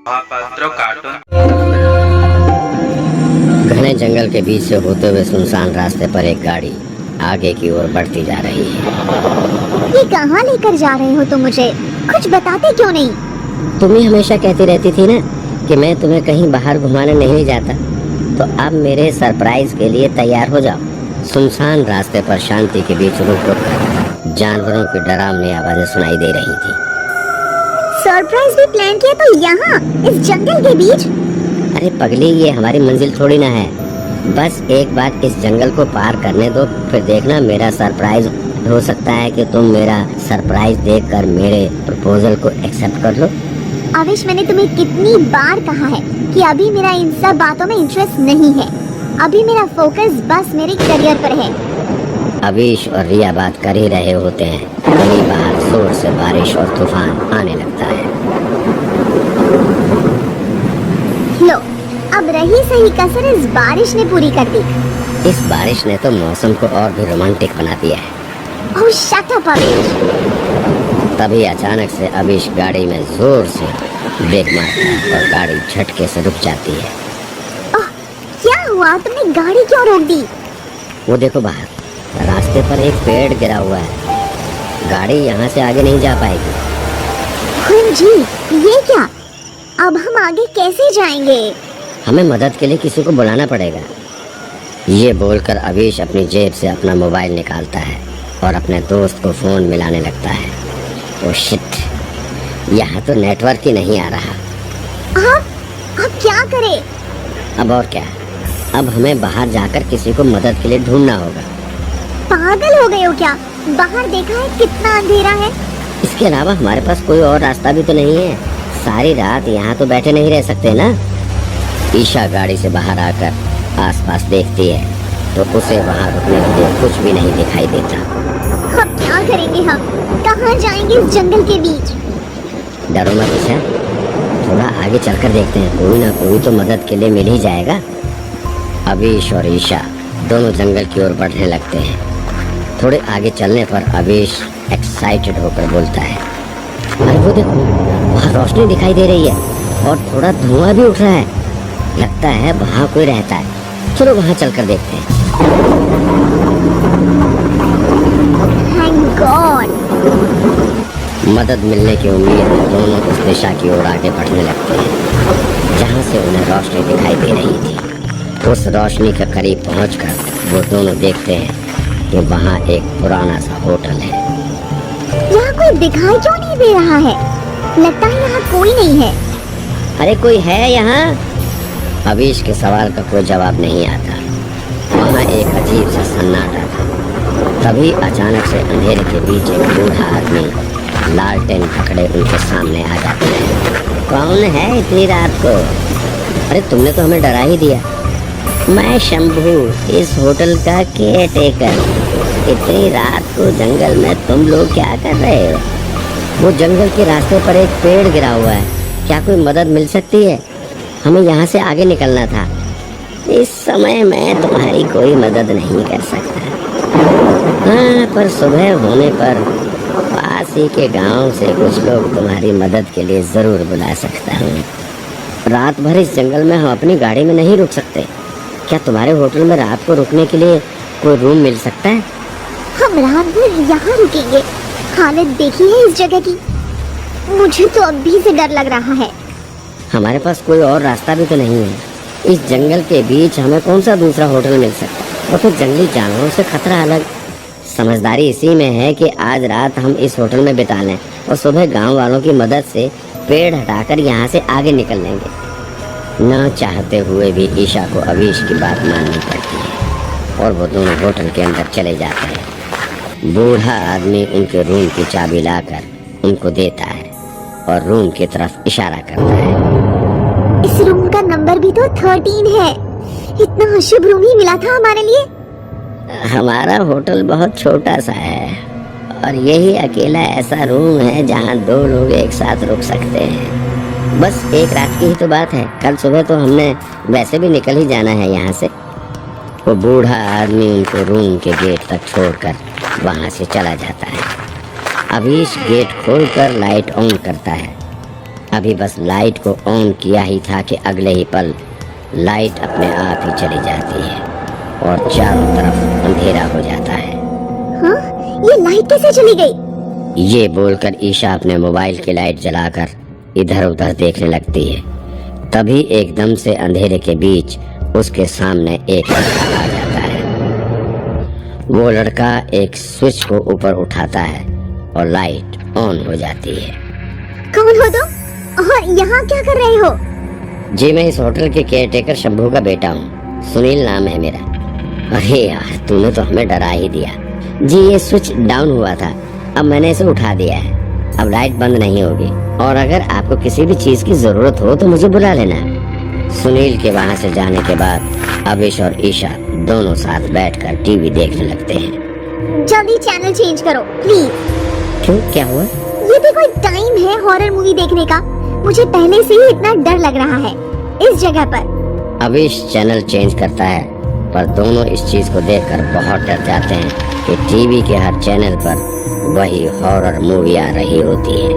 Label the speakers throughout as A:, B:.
A: Mohapatra cartoon.
B: घने जंगल के बीच से होते हुए सुनसान रास्ते पर एक गाड़ी आगे की ओर बढ़ती जा रही है।
C: ये कहाँ लेकर जा रहे हो तुम मुझे? कुछ बताते क्यों नहीं?
B: तुम ही हमेशा कहती रहती थी ना कि मैं तुम्हें कहीं बाहर घुमाने नहीं जाता, तो अब मेरे सरप्राइज के लिए तैयार हो जाओ। सुनसान रास्ते पर शांति के बीच रुक रुक कर जानवरों की डरावनी आवाजें सुनाई दे रही थी।
C: सरप्राइज भी प्लान किया तो यहाँ इस जंगल के बीच?
B: अरे पगली, ये हमारी मंजिल थोड़ी ना है। बस एक बार इस जंगल को पार करने दो, फिर देखना मेरा सरप्राइज। हो सकता है कि तुम मेरा सरप्राइज देखकर मेरे प्रपोजल को एक्सेप्ट कर लो।
C: आवेश, मैंने तुम्हें कितनी बार कहा है कि अभी मेरा इन सब बातों में इंटरेस्ट नहीं है। अभी मेरा फोकस बस मेरे करियर पर है।
B: अवीश और रिया बात कर ही रहे होते हैं, कहीं बाहर जोर से बारिश और तूफान आने लगता है।
C: लो, अब रही सही कसर इस बारिश ने पूरी कर दी।
B: इस बारिश ने तो मौसम को और भी रोमांटिक बना दिया है।
C: ओह शट अप अवेश।
B: तभी अचानक से अवीश गाड़ी में जोर से ब्रेक मारता है और गाड़ी झटके से रुक जाती है।
C: ओह, क्या हुआ? तुमने गाड़ी क्यों रोक दी?
B: वो देखो, बाहर रास्ते पर एक पेड़ गिरा हुआ है। गाड़ी यहाँ से आगे नहीं जा पाएगी।
C: जी, ये क्या? अब हम आगे कैसे जाएंगे?
B: हमें मदद के लिए किसी को बुलाना पड़ेगा। ये बोलकर अवीश अपनी जेब से अपना मोबाइल निकालता है और अपने दोस्त को फोन मिलाने लगता है। ओह शिट, यहाँ तो नेटवर्क ही नहीं आ रहा।
C: अब क्या करें?
B: अब और क्या, अब हमें बाहर जाकर किसी को मदद के लिए ढूंढना होगा।
C: पागल हो गए हो क्या? बाहर देखा है कितना अंधेरा है।
B: इसके अलावा हमारे पास कोई और रास्ता भी तो नहीं है। सारी रात यहाँ तो बैठे नहीं रह सकते ना। ईशा गाड़ी से बाहर आकर आसपास देखती है तो उसे वहाँ रुकने के लिए कुछ भी नहीं दिखाई देता।
C: अब क्या करेंगे हम? कहाँ जाएंगे इस जंगल के बीच?
B: डरो मत ईशा, थोड़ा आगे चलकर देखते हैं, कोई ना कोई तो मदद के लिए मिल ही जाएगा। अवीश और ईशा दोनों जंगल की ओर बढ़ने लगते हैं। थोड़े आगे चलने पर अवीश एक्साइटेड होकर बोलता है, अरे वो देखो, वहाँ रोशनी दिखाई दे रही है और थोड़ा धुआं भी उठ रहा है। लगता है वहाँ कोई रहता है। चलो वहाँ चलकर देखते हैं।
C: Thank God!
B: मदद मिलने की उम्मीद में दोनों उस दिशा की ओर आगे बढ़ने लगते हैं जहाँ से उन्हें रोशनी दिखाई दे रही थी। उस रोशनी के करीब पहुंचकर वो दोनों देखते हैं कि वहाँ एक पुराना सा होटल है।
C: यहाँ कोई दिखाई क्यों नहीं दे रहा है? लगता है यहाँ कोई नहीं है।
B: अरे कोई है यहाँ? अवीश के सवाल का कोई जवाब नहीं आता। वहाँ एक अजीब सा सन्नाटा था। तभी अचानक से अंधेरे के बीच एक बूढ़ा आदमी लालटेन पकड़े उनके सामने आ जाता है। कौन है इतनी रात को? अरे तुमने तो हमें डरा ही दिया। मैं शंभू, इस होटल का केयर टेकर। इतनी रात को जंगल में तुम लोग क्या कर रहे हो? वो जंगल के रास्ते पर एक पेड़ गिरा हुआ है, क्या कोई मदद मिल सकती है? हमें यहाँ से आगे निकलना था। इस समय मैं तुम्हारी कोई मदद नहीं कर सकता। हाँ, पर सुबह होने पर पास ही के गांव से कुछ लोग तुम्हारी मदद के लिए जरूर बुला सकता हूँ। रात भर इस जंगल में हम अपनी गाड़ी में नहीं रुक सकते। क्या तुम्हारे होटल में रात को रुकने के लिए कोई रूम मिल सकता है?
C: हम रात भर यहाँ रुकेंगे? हालत देखी है इस जगह की। मुझे तो अभी से डर लग रहा है।
B: हमारे पास कोई और रास्ता भी तो नहीं है। इस जंगल के बीच हमें कौन सा दूसरा होटल मिल सकता है? और फिर जंगली जानवरों से खतरा अलग। समझदारी इसी में है कि आज रात हम इस होटल में बिता लें और सुबह गांव वालों की मदद से पेड़ हटाकर यहाँ से आगे निकल लेंगे। न चाहते हुए भी ईशा को अवीश की बात माननी पड़ती है और वो दोनों होटल के अंदर चले जाते हैं। बूढ़ा आदमी उनके रूम की चाबी लाकर उनको देता है और रूम की तरफ इशारा करता है।
C: इस रूम का नंबर भी तो 13 है। इतना शुभ रूम ही मिला था हमारे लिए।
B: हमारा होटल बहुत छोटा सा है और यही अकेला ऐसा रूम है जहाँ 2 लोग एक साथ रुक सकते हैं। बस एक रात की ही तो बात है, कल सुबह तो हमने वैसे भी निकल ही जाना है यहाँ से। वो बूढ़ा आदमी उनको रूम के गेट तक छोड़कर वहाँ से चला जाता है। अवीश गेट खोलकर लाइट ऑन करता है अभी बस लाइट को ऑन किया ही था कि अगले ही पल लाइट अपने आप ही चली जाती है और चारों तरफ अंधेरा हो जाता है।
C: हाँ, ये लाइट कैसे चली गई?
B: ये बोलकर ईशा अपने मोबाइल की लाइट जलाकर इधर उधर देखने लगती है। तभी एकदम से अंधेरे के बीच उसके सामने एक लड़का आ जाता है। वो लड़का एक स्विच को ऊपर उठाता है और लाइट ऑन हो जाती है।
C: कौन हो तुम और यहाँ क्या कर रहे हो?
B: जी मैं इस होटल के केयरटेकर शंभू का बेटा हूँ, सुनील नाम है मेरा। अरे यार तूने तो हमें डरा ही दिया। जी ये स्विच डाउन हुआ था, अब मैंने इसे उठा दिया है। अब लाइट बंद नहीं होगी और अगर आपको किसी भी चीज की जरूरत हो तो मुझे बुला लेना। सुनील के वहाँ से जाने के बाद अविश और ईशा दोनों साथ बैठकर टीवी देखने लगते हैं।
C: जल्दी चैनल चेंज करो प्लीज।
B: क्यों, क्या हुआ?
C: ये भी कोई टाइम है हॉरर मूवी देखने का? मुझे पहले से ही इतना डर लग रहा है इस जगह पर।
B: अविश चैनल चेंज करता है पर दोनों इस चीज को देखकर बहुत डर जाते हैं कि टीवी के हर चैनल पर वही हॉरर मूवी आ रही होती है।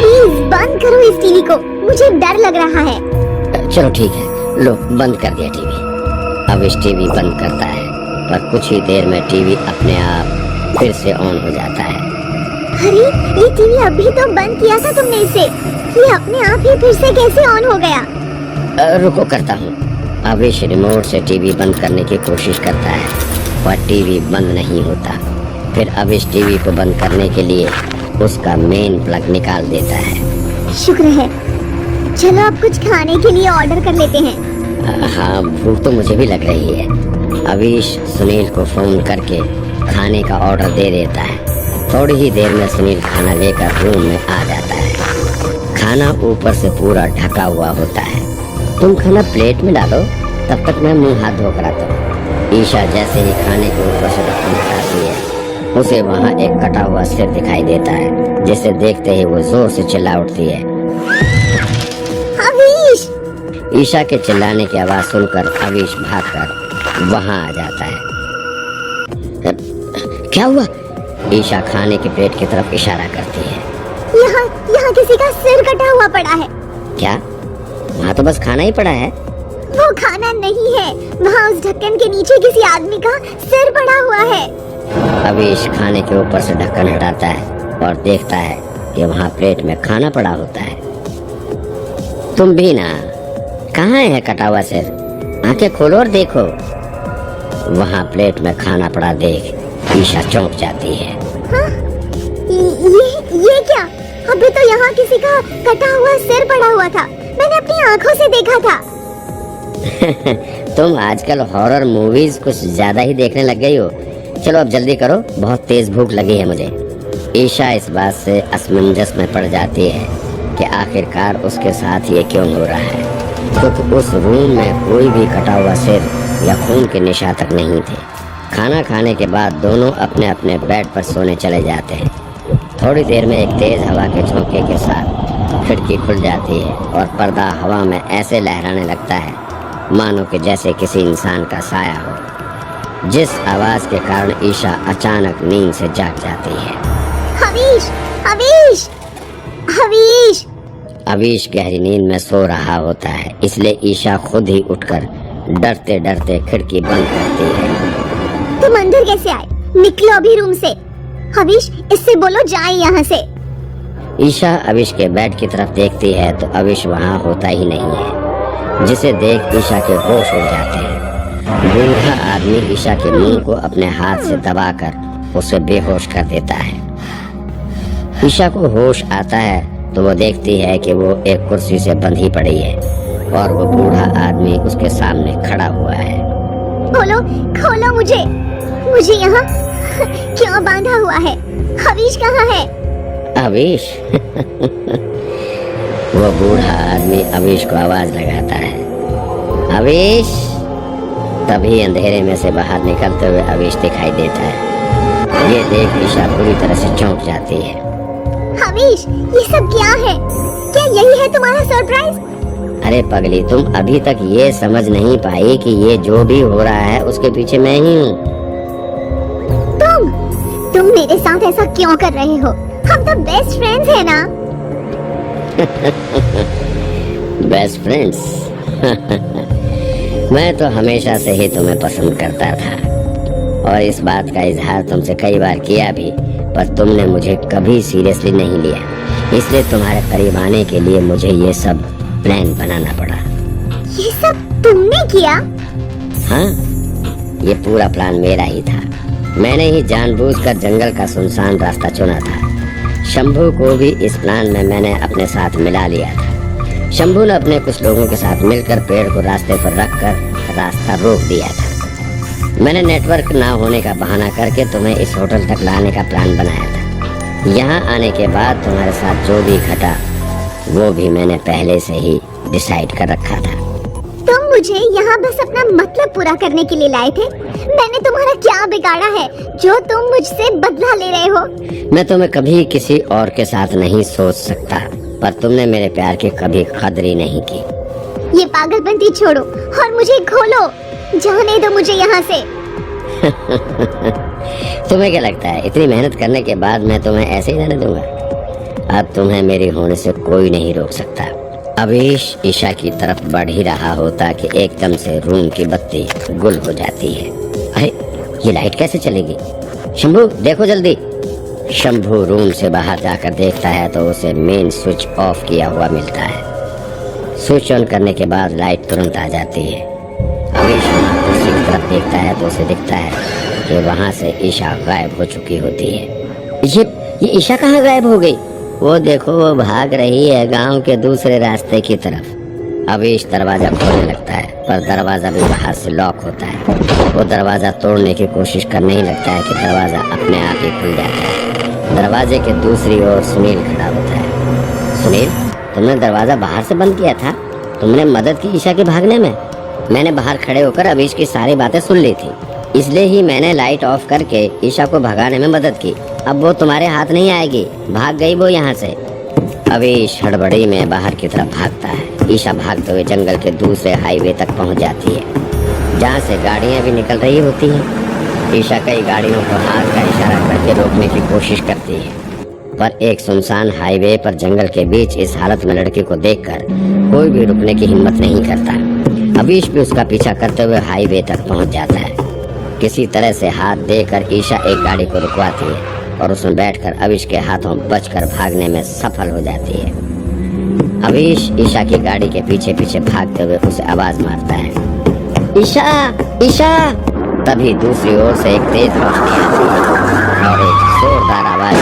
C: प्लीज बंद करो इस टीवी को, मुझे डर लग रहा है।
B: चलो ठीक है, लो बंद कर दिया टीवी। अविश टीवी बंद करता है पर कुछ ही देर में टीवी अपने आप फिर से ऑन हो जाता है।
C: अरे ये टीवी अभी तो बंद किया था तुमने इसे, ये अपने आप ही फिर से कैसे ऑन हो गया?
B: रुको करता हूँ। अविश रिमोट से टीवी बंद करने की कोशिश करता है पर टीवी बंद नहीं होता। फिर अविश टीवी को बंद करने के लिए उसका मेन प्लग निकाल देता है।
C: शुक्र है। चलो अब कुछ खाने के लिए ऑर्डर कर लेते हैं।
B: हाँ भूख तो मुझे भी लग रही है। अविश सुनील को फोन करके खाने का ऑर्डर दे देता है। थोड़ी ही देर में सुनील खाना लेकर रूम में आ जाता है। खाना ऊपर से पूरा ढका हुआ होता है। तुम खाना प्लेट में डालो, तब तक मैं मुंह हाथ धोकर आता हूँ। ईशा जैसे ही खाने के ऊपर से ढक्कन हटाती है उसे वहाँ एक कटा हुआ सिर दिखाई देता है, जिसे देखते ही वो जोर से चिल्ला उठती है।
C: अविश!
B: ईशा के चिल्लाने की आवाज सुनकर अविश भागकर वहाँ आ जाता है। क्या हुआ? ईशा खाने की प्लेट की तरफ इशारा करती है।
C: यहाँ किसी का सिर कटा हुआ पड़ा है।
B: क्या? वहाँ तो बस खाना ही पड़ा है।
C: वो खाना नहीं है, वहाँ उस ढक्कन के नीचे किसी आदमी का सिर पड़ा हुआ है।
B: अविश खाने के ऊपर से ढक्कन हटाता है और देखता है कि वहाँ प्लेट में खाना पड़ा होता है। तुम भी ना, कहाँ है कटा हुआ सिर? आंखें खोलो और देखो। वहाँ प्लेट में खाना पड़ा देख ईशा चौंक जाती है।
C: हाँ? ये क्या? अभी तो यहाँ किसी का कटा हुआ सिर पड़ा हुआ था, मैंने अपनी आंखों से देखा था।
B: तुम आजकल हॉरर मूवीज कुछ ज्यादा ही देखने लग गई हो। चलो अब जल्दी करो, बहुत तेज भूख लगी है मुझे। ईशा इस बात से असमंजस में पड़ जाती है कि आखिरकार उसके साथ ये क्यों हो रहा है, क्योंकि उस रूम में कोई भी कटा हुआ सिर या खून के निशान तक नहीं थे। खाना खाने के बाद दोनों अपने अपने बेड पर सोने चले जाते हैं। थोड़ी देर में एक तेज हवा के झोंके के साथ खिड़की खुल जाती है और पर्दा हवा में ऐसे लहराने लगता है मानो कि जैसे किसी इंसान का साया हो, जिस आवाज के कारण ईशा अचानक नींद से जाग जाती है।
C: अविश! अविश! अविश!
B: अविश गहरी नींद में सो रहा होता है, इसलिए ईशा खुद ही उठकर डरते डरते खिड़की बंद करती है।
C: तुम अंदर कैसे आए? निकलो अभी रूम से। अविश, इससे बोलो जाए यहाँ से।
B: ईशा अविश के बेड की तरफ देखती है तो अविश वहाँ होता ही नहीं है, जिसे देख ईशा के होश उड़ जाते हैं। बूढ़ा आदमी ईशा के मुंह को अपने हाथ से दबाकर उसे बेहोश कर देता है। ईशा को होश आता है तो वो देखती है कि वो एक कुर्सी से बंधी पड़ी है और वो बूढ़ा आदमी उसके सामने खड़ा हुआ है।
C: खोलो, खोलो मुझे यहाँ क्यों बांधा हुआ है? अविश कहाँ है?
B: अविश? वो बूढ़ा आदमी अविश को आवाज लगाता है, अविश। तभी अंधेरे में से बाहर निकलते हुए अविश दिखाई देता है। ये देख ईशा पूरी तरह से चौंक जाती है।
C: अविश, ये सब क्या है? क्या यही है तुम्हारा सरप्राइज?
B: अरे पगली, तुम अभी तक ये समझ नहीं पाई कि ये जो भी हो रहा है उसके पीछे मैं ही हूँ।
C: तुम तुम मेरे साथ ऐसा क्यों कर रहे हो? हम तो बेस्ट फ्रेंड्स हैं ना।
B: Best friends? मैं तो हमेशा से ही तुम्हें पसंद करता था और इस बात का इजहार तुमसे कई बार किया भी, पर तुमने मुझे कभी सीरियसली नहीं लिया। इसलिए तुम्हारे करीब आने के लिए मुझे ये सब प्लान बनाना पड़ा।
C: ये सब तुमने किया?
B: हाँ, ये पूरा प्लान मेरा ही था। मैंने ही जानबूझकर जंगल का सुनसान रास्ता चुना था। शंभू को भी इस प्लान में मैंने अपने साथ मिला लिया था। शंभू ने अपने कुछ लोगों के साथ मिलकर पेड़ को रास्ते पर रखकर रास्ता रोक दिया था। मैंने नेटवर्क ना होने का बहाना करके तुम्हें इस होटल तक लाने का प्लान बनाया था। यहाँ आने के बाद तुम्हारे साथ जो भी घटा वो भी मैंने पहले से ही डिसाइड कर रखा था।
C: तुम मुझे यहाँ बस अपना मतलब पूरा करने के लिए लाए थे। मैंने तुम्हारा क्या बिगाड़ा है जो तुम मुझसे बदला ले रहे हो?
B: मैं तुम्हें कभी किसी और के साथ नहीं सोच सकता, पर तुमने मेरे प्यार की कभी कदर ही नहीं की।
C: ये पागलपंती छोड़ो और मुझे खोलो। जाने दो मुझे यहाँ से।
B: तुम्हें क्या लगता है इतनी मेहनत करने के बाद मैं तुम्हें ऐसे ही रहने दूंगा? अब तुम्हें मेरी होने से कोई नहीं रोक सकता। अभीश ईशा की तरफ बढ़ ही रहा होता कि एकदम से रूम की बत्ती गुल हो जाती है। अरे ये लाइट कैसे चलेगी? शंभू देखो जल्दी। शंभू रूम से बाहर जाकर देखता है तो उसे मेन स्विच ऑफ किया हुआ मिलता है। स्विच ऑन करने के बाद लाइट तुरंत आ जाती है। अभीश दूसरी तरफ देखता है तो उसे दिखता है कि वहाँ से ईशा गायब हो चुकी होती है। ये ईशा कहाँ गायब हो गई? वो देखो, वो भाग रही है गांव के दूसरे रास्ते की तरफ। अभीश दरवाजा खोलने लगता है पर दरवाजा भी बाहर से लॉक होता है। वो दरवाजा तोड़ने की कोशिश करने ही लगता है कि दरवाजा अपने आप ही खुल जाता है। दरवाजे के दूसरी ओर सुनील खड़ा होता है। सुनील, तुमने दरवाजा बाहर से बंद किया था? तुमने मदद की ईशा के भागने में? मैंने बाहर खड़े होकर अभीश की सारी बातें सुन ली थी, इसलिए ही मैंने लाइट ऑफ करके ईशा को भगाने में मदद की। अब वो तुम्हारे हाथ नहीं आएगी। भाग गई वो यहाँ से। अभीश हड़बड़ी में बाहर की तरफ भागता है। ईशा भागते हुए जंगल के दूसरे हाईवे तक पहुँच जाती है, जहाँ से गाड़ियाँ भी निकल रही होती हैं। ईशा कई गाड़ियों को हाथ का इशारा करके रोकने की कोशिश करती है, पर एक सुनसान हाईवे पर जंगल के बीच इस हालत में लड़की को देखकर कोई भी रुकने की हिम्मत नहीं करता। अभीश भी उसका पीछा करते हुए हाईवे तक पहुँच जाता है। किसी तरह से हाथ देकर ईशा एक गाड़ी को रुकवाती है और उसमें बैठकर अभीश के हाथों बचकर भागने में सफल हो जाती है। अभीश ईशा की गाड़ी के पीछे पीछे भागते हुए उसे आवाज मारता है, ईशा, ईशा। तभी दूसरी ओर से एक तेज रोशनी आती है और एक जोरदार आवाज